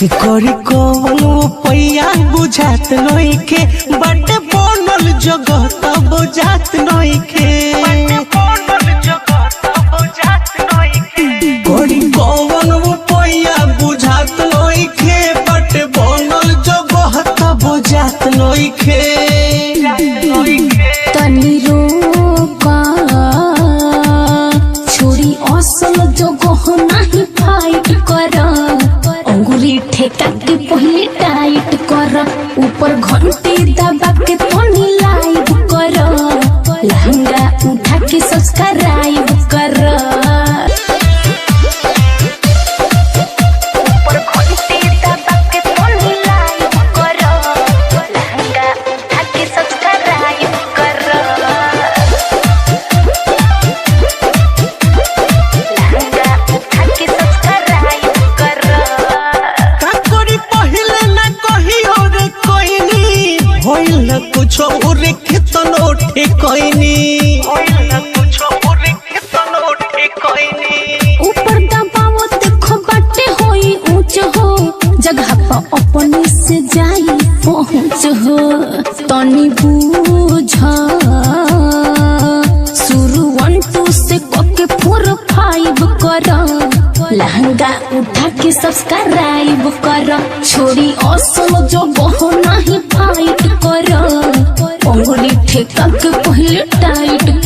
करी कौन पैया बुझात नइखे बट बनल जगह त बुझात नइखे करी कौन पैया बुझात नइखे बट बनल जगह त बुझात नइखे तनी रोका छोड़ी असल जगह नहीं फाइट कर अंगुली ठेका के पहले टाइट कर ऊपर घंटी दबा के तनी लाइव कर लहंगा उठा के सब्सक्राइब कर कुछ उरे कितनो ठेकैनी ऊपर दबावो देखो बाटे होई ऊंच हो जगह पर अपने से जाई पहुंच हो तनी बूझ शुरू 1 2 से कके 4 5 कर लहंगा उठा के सब्सक्राइब कर छोड़ी असल जो बहो नहीं फाइट कर अंगुली ठेका के पहले टाइट